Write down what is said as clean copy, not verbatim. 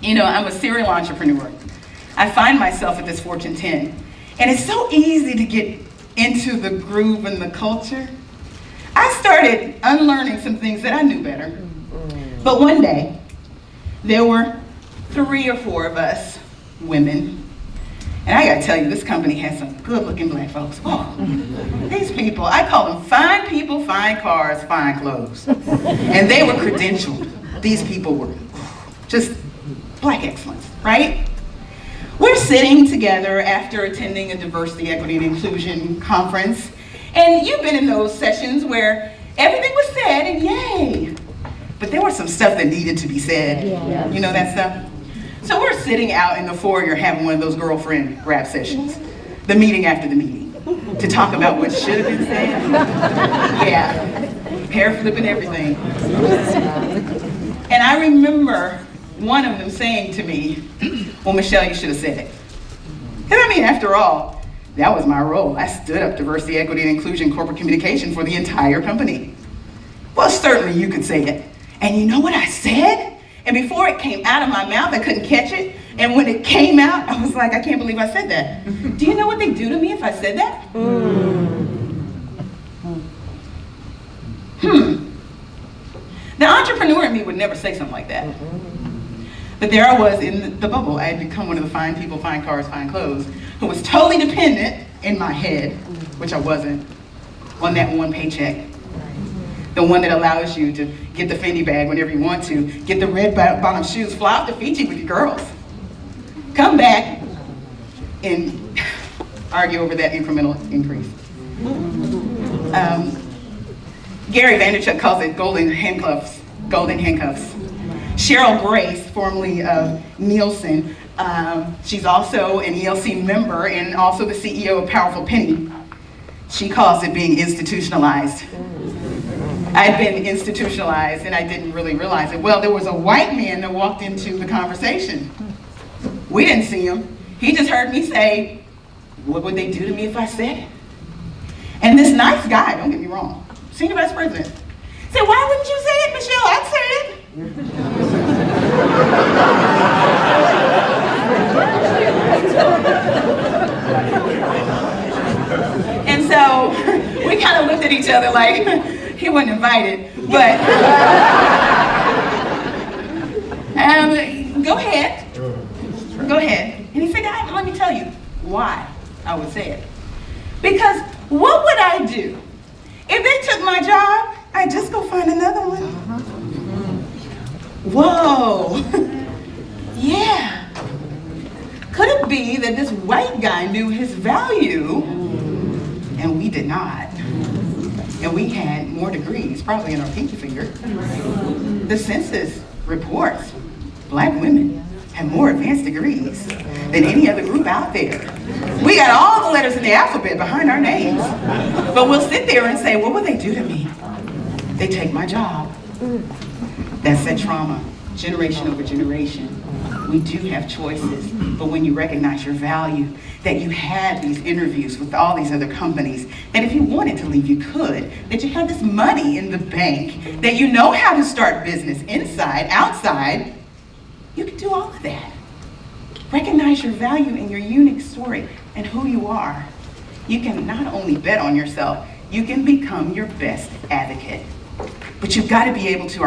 You know, I'm a serial entrepreneur. I find myself at this Fortune 10, and it's so easy to get into the groove and the culture. I started unlearning some things that I knew better. But one day, there were 3 or 4 of us women, and I gotta tell you, this company has some good-looking black folks. Oh, these people, I call them fine people, fine cars, fine clothes. And they were credentialed. These people were just black excellence, right? We're sitting together after attending a diversity, equity, and inclusion conference, and you've been in those sessions where everything was said and yay, but there was some stuff that needed to be said. Yeah. You know that stuff? So we're sitting out in the foyer having one of those girlfriend rap sessions, the meeting after the meeting, to talk about what should have been said. Yeah, hair flipping everything. And I remember one of them saying to me, well, Michelle, you should have said it. And I mean, after all, that was my role. I stood up diversity, equity, and inclusion corporate communication for the entire company. Well, certainly you could say it. And you know what I said? And before it came out of my mouth, I couldn't catch it. And when it came out, I was like, I can't believe I said that. Do you know what they do to me if I said that? The entrepreneur in me would never say something like that. But there I was in the bubble. I had become one of the fine people, fine cars, fine clothes, who was totally dependent in my head, which I wasn't, on that one paycheck. The one that allows you to get the Fendi bag whenever you want to, get the red bottom shoes, fly off to Fiji with your girls, come back and argue over that incremental increase. Gary Vaynerchuk calls it golden handcuffs. Cheryl Grace, formerly of Nielsen, she's also an ELC member and also the CEO of Powerful Penny. She calls it being institutionalized. I'd been institutionalized and I didn't really realize it. Well, there was a white man that walked into the conversation. We didn't see him. He just heard me say, what would they do to me if I said it? And this nice guy, don't get me wrong, senior vice president, said, why wouldn't you say it, Michelle? I'd say it. And so we kind of looked at each other like, he wasn't invited, but go ahead. And he said, let me tell you why I would say it. Because what would I do? If they took my job, I'd just go find another one. Whoa, yeah. Could it be that this white guy knew his value and we did not? And we had more degrees, probably in our pinky finger. The census reports black women have more advanced degrees than any other group out there. We got all the letters in the alphabet behind our names. But we'll sit there and say, what would they do to me? They take my job. That's that trauma, generation over generation. We do have choices, but when you recognize your value, that you had these interviews with all these other companies, that if you wanted to leave, you could, that you had this money in the bank, that you know how to start business inside, outside, you can do all of that. Recognize your value and your unique story and who you are. You can not only bet on yourself, you can become your best advocate. But you've got to be able to